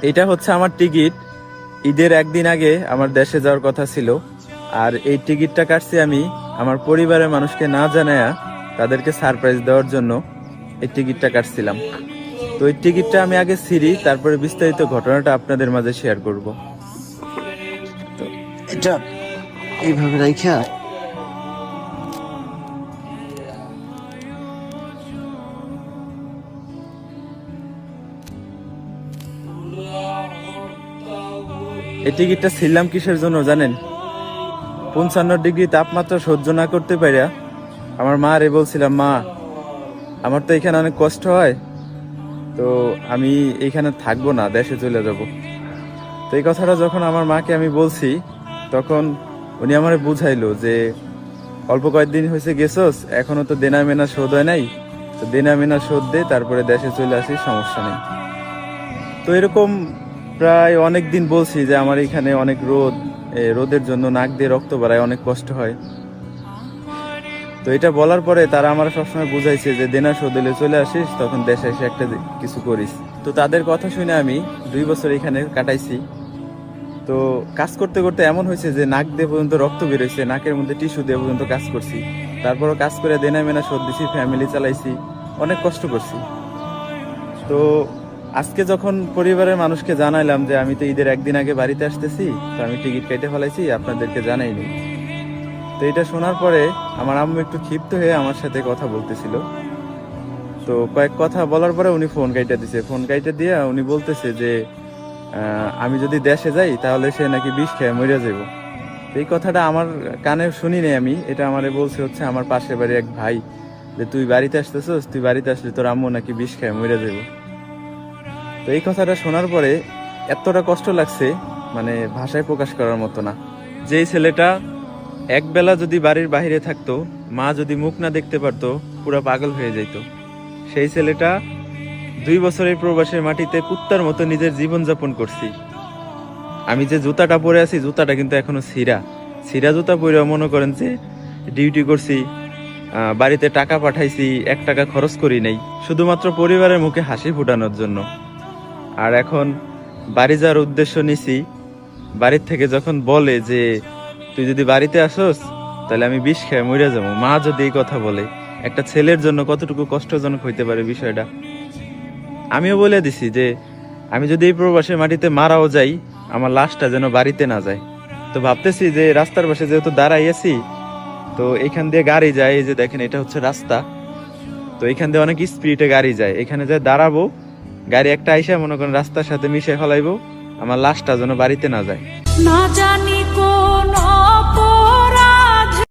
এটা হচ্ছে আমার টিকিট। ঈদের একদিন আগে আমার দেশে যাওয়ার কথা ছিল, আর এই টিকিটটা কাটছি আমি আমার পরিবারের মানুষকে না জানায়া তাদেরকে সারপ্রাইজ দেওয়ার জন্য এই টিকিটটা কাটছিলাম। তো এই টিকিটটা আমি আগে ছিঁড়ি, তারপরে বিস্তারিত ঘটনাটা আপনাদের মাঝে শেয়ার করব। তো এটা এইভাবে রাইখা এই টিকিটটা ছিলাম কিসের জন্য জানেন? 55 ডিগ্রি তাপমাত্রা সহ্য না করতে পারিয়া আমার মা রে বলছিলাম, মা আমার তো এখানে অনেক কষ্ট হয়, তো আমি এইখানে থাকবো না, দেশে চলে যাব। তো এই কথাটা যখন আমার মাকে আমি বলছি, তখন উনি আমারে বুঝাইলো যে অল্প কয়েকদিন হয়েছে গেছোস, এখনো তো দেনা মেনা শোধ হয় নাই, তো দেনা মেনা শোধ দে, তারপরে দেশে চলে আসি, সমস্যা নেই। তো এরকম প্রায় অনেক দিন বলছি যে আমার এখানে অনেক রোদ, রোদের জন্য নাক দিয়ে রক্ত বাড়ায়, অনেক কষ্ট হয়। তো এটা বলার পরে তারা আমার সবসময় বুঝাইছে যে দেনা শোধ দিলে চলে আসিস, তখন দেশে এসে একটা কিছু করিস। তো তাদের কথা শুনে আমি 2 বছর এখানে কাটাইছি। তো কাজ করতে করতে এমন হয়েছে যে নাক দিয়ে পর্যন্ত রক্ত বেরোইছে, নাকের মধ্যে টিস্যু দিয়ে পর্যন্ত কাজ করছি। তারপরও কাজ করে দেনা মেনা শোধ দিছি, ফ্যামিলি চালাইছি, অনেক কষ্ট করছি। তো আজকে যখন পরিবারের মানুষকে জানাইলাম যে আমি তো ঈদের একদিন আগে বাড়িতে আসতেছি, তো আমি টিকিট কেটে ফেলাইছি, আপনাদেরকে জানাইনি। তো এটা শোনার পরে আমার আম্মু একটু ক্ষিপ্ত হয়ে আমার সাথে কথা বলতেছিল। তো কয়েক কথা বলার পরে উনি ফোন কাইটা দিছে। ফোন কাইটা দিয়ে উনি বলতেছে যে আমি যদি দেশে যাই তাহলে সে নাকি বিষ খেয়ে মরে যাবো। এই কথাটা আমার কানে শুনি নাই আমি, এটা আমারে বলছে হচ্ছে আমার পাশের বাড়ির এক ভাই, যে তুই বাড়িতে আসতেছস, তুই বাড়িতে আসলে তোর আম্মু নাকি বিষ খেয়ে মরে যাবো। তো এই কথাটা শোনার পরে এতটা কষ্ট লাগছে, মানে ভাষায় প্রকাশ করার মতো না। যেই ছেলেটা একবেলা যদি বাড়ির বাইরে থাকতো, মা যদি মুখ না দেখতে পারতো, পুরা পাগল হয়ে যেত। সেই ছেলেটা 2 বছরের প্রবাসের মাটিতে কুত্তার মতো নিজের জীবন যাপন করছি। আমি যে জুতাটা পরে আছি, জুতাটা কিন্তু এখনো ছিঁড়া ছিঁড়া জুতা পরে মনে করেন যে ডিউটি করছি, বাড়িতে টাকা পাঠাইছি, 1 টাকা খরচ করি নাই, শুধুমাত্র পরিবারের মুখে হাসি ফুটানোর জন্য। আর এখন বাড়ি যাওয়ার উদ্দেশ্য নিছি, বাড়ির থেকে যখন বলে যে তুই যদি বাড়িতে আসোস তাহলে আমি বিষ খেয়ে মরে যাবো, মা যদি এই কথা বলে, একটা ছেলের জন্য কতটুকু কষ্টজনক হইতে পারে বিষয়টা। আমিও বলে দিছি যে আমি যদি এই প্রবাসের মাটিতে মারাও যাই, আমার লাশটা যেন বাড়িতে না যায়। তো ভাবতেছি যে রাস্তার পাশে যেহেতু দাঁড়াই আছি, তো এখান দিয়ে গাড়ি যায়, এই যে দেখেন এটা হচ্ছে রাস্তা, তো এখান দিয়ে অনেক স্পিডে গাড়ি যায়, এখানে যায় দাঁড়াবো, গাড়ি একটা আইসা মনে করেন রাস্তার সাথে মিশে ফেলাইবো, আমার লাশটা যেন বাড়িতে না যায়। না জানি কোন